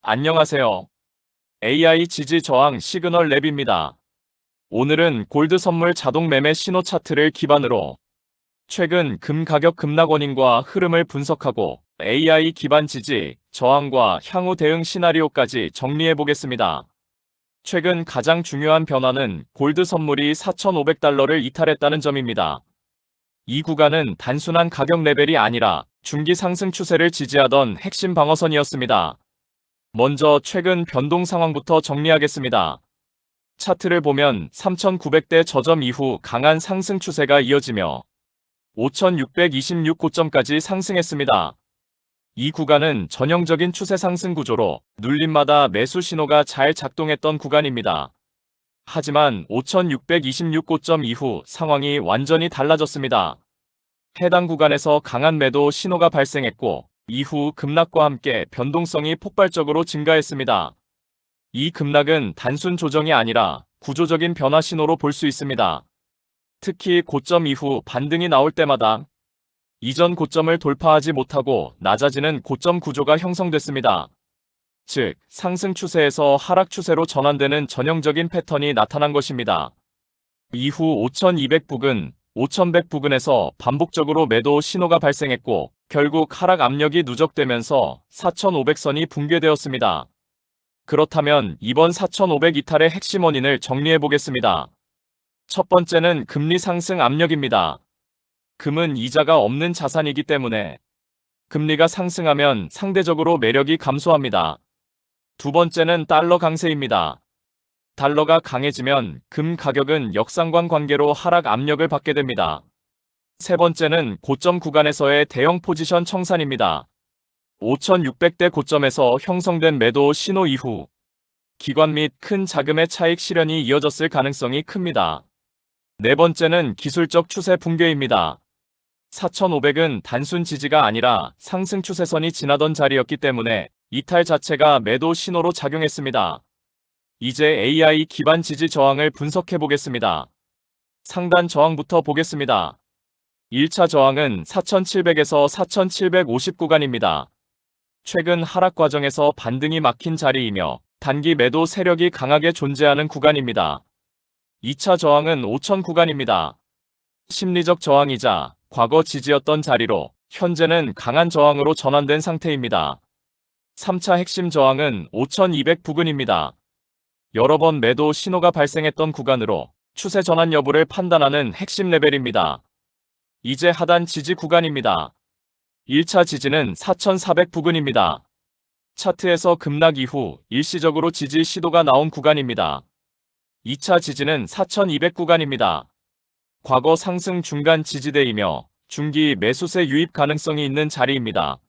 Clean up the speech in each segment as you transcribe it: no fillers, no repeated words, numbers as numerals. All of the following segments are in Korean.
안녕하세요. AI 지지 저항 시그널 랩입니다. 오늘은 골드 선물 자동 매매 신호 차트를 기반으로 최근 금 가격 급락 원인과 흐름을 분석하고 AI 기반 지지, 저항과 향후 대응 시나리오까지 정리해 보겠습니다. 최근 가장 중요한 변화는 골드 선물이 4,500달러를 이탈했다는 점입니다. 이 구간은 단순한 가격 레벨이 아니라 중기 상승 추세를 지지하던 핵심 방어선이었습니다. 먼저 최근 변동 상황부터 정리하겠습니다. 차트를 보면 3,900대 저점 이후 강한 상승 추세가 이어지며 5,626 고점까지 상승했습니다. 이 구간은 전형적인 추세 상승 구조로 눌림마다 매수 신호가 잘 작동했던 구간입니다. 하지만 5,626 고점 이후 상황이 완전히 달라졌습니다. 해당 구간에서 강한 매도 신호가 발생했고 이후 급락과 함께 변동성이 폭발적으로 증가했습니다. 이 급락은 단순 조정이 아니라 구조적인 변화 신호로 볼 수 있습니다. 특히 고점 이후 반등이 나올 때마다 이전 고점을 돌파하지 못하고 낮아지는 고점 구조가 형성됐습니다. 즉, 상승 추세에서 하락 추세로 전환되는 전형적인 패턴이 나타난 것입니다. 이후 5200 부근, 5100 부근에서 반복적으로 매도 신호가 발생했고 결국 하락 압력이 누적되면서 4,500선이 붕괴되었습니다. 그렇다면 이번 4,500 이탈의 핵심 원인을 정리해 보겠습니다. 첫 번째는 금리 상승 압력입니다. 금은 이자가 없는 자산이기 때문에 금리가 상승하면 상대적으로 매력이 감소합니다. 두 번째는 달러 강세입니다. 달러가 강해지면 금 가격은 역상관 관계로 하락 압력을 받게 됩니다. 세 번째는 고점 구간에서의 대형 포지션 청산입니다. 5,600대 고점에서 형성된 매도 신호 이후 기관 및 큰 자금의 차익 실현이 이어졌을 가능성이 큽니다. 네 번째는 기술적 추세 붕괴입니다. 4,500은 단순 지지가 아니라 상승 추세선이 지나던 자리였기 때문에 이탈 자체가 매도 신호로 작용했습니다. 이제 AI 기반 지지 저항을 분석해 보겠습니다. 상단 저항부터 보겠습니다. 1차 저항은 4,700에서 4,750 구간입니다. 최근 하락 과정에서 반등이 막힌 자리이며 단기 매도 세력이 강하게 존재하는 구간입니다. 2차 저항은 5,000 구간입니다. 심리적 저항이자 과거 지지였던 자리로 현재는 강한 저항으로 전환된 상태입니다. 3차 핵심 저항은 5,200 부근입니다. 여러 번 매도 신호가 발생했던 구간으로 추세 전환 여부를 판단하는 핵심 레벨입니다. 이제 하단 지지 구간입니다. 1차 지지는 4,400 부근입니다. 차트에서 급락 이후 일시적으로 지지 시도가 나온 구간입니다. 2차 지지는 4,200 구간입니다. 과거 상승 중간 지지대이며 중기 매수세 유입 가능성이 있는 자리입니다.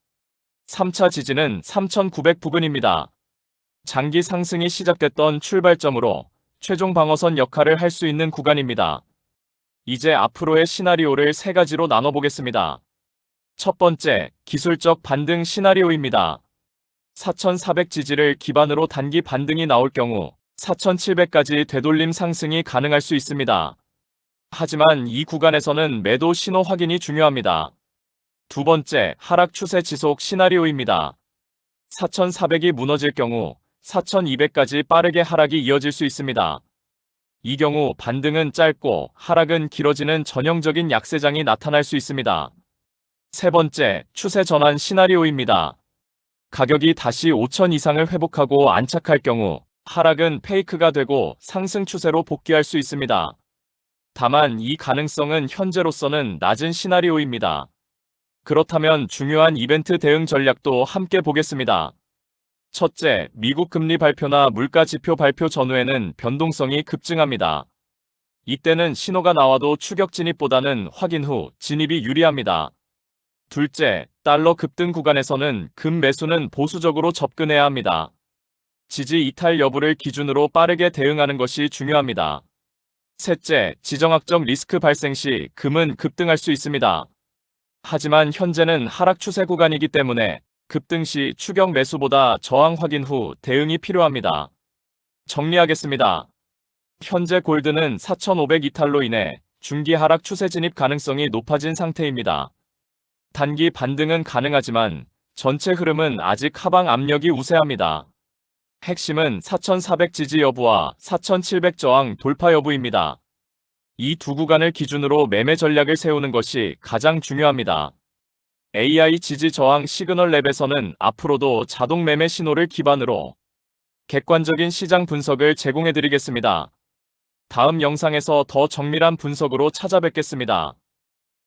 3차 지지는 3,900 부근입니다. 장기 상승이 시작됐던 출발점으로 최종 방어선 역할을 할 수 있는 구간입니다. 이제 앞으로의 시나리오를 세 가지로 나눠보겠습니다. 첫 번째, 기술적 반등 시나리오입니다. 4,400 지지를 기반으로 단기 반등이 나올 경우 4,700까지 되돌림 상승이 가능할 수 있습니다. 하지만 이 구간에서는 매도 신호 확인이 중요합니다. 두 번째, 하락 추세 지속 시나리오입니다. 4,400이 무너질 경우 4,200까지 빠르게 하락이 이어질 수 있습니다. 이 경우 반등은 짧고 하락은 길어지는 전형적인 약세장이 나타날 수 있습니다. 세 번째, 추세 전환 시나리오입니다. 가격이 다시 5,000 이상을 회복하고 안착할 경우 하락은 페이크가 되고 상승 추세로 복귀할 수 있습니다. 다만 이 가능성은 현재로서는 낮은 시나리오입니다. 그렇다면 중요한 이벤트 대응 전략도 함께 보겠습니다. 첫째, 미국 금리 발표나 물가 지표 발표 전후에는 변동성이 급증합니다. 이때는 신호가 나와도 추격 진입보다는 확인 후 진입이 유리합니다. 둘째, 달러 급등 구간에서는 금 매수는 보수적으로 접근해야 합니다. 지지 이탈 여부를 기준으로 빠르게 대응하는 것이 중요합니다. 셋째, 지정학적 리스크 발생 시 금은 급등할 수 있습니다. 하지만 현재는 하락 추세 구간이기 때문에 급등 시 추격 매수보다 저항 확인 후 대응이 필요합니다. 정리하겠습니다. 현재 골드는 4,500 이탈로 인해 중기 하락 추세 진입 가능성이 높아진 상태입니다. 단기 반등은 가능하지만 전체 흐름은 아직 하방 압력이 우세합니다. 핵심은 4400 지지 여부와 4700 저항 돌파 여부입니다. 이 두 구간을 기준으로 매매 전략을 세우는 것이 가장 중요합니다. AI 지지 저항 시그널 랩에서는 앞으로도 자동 매매 신호를 기반으로 객관적인 시장 분석을 제공해 드리겠습니다. 다음 영상에서 더 정밀한 분석으로 찾아뵙겠습니다.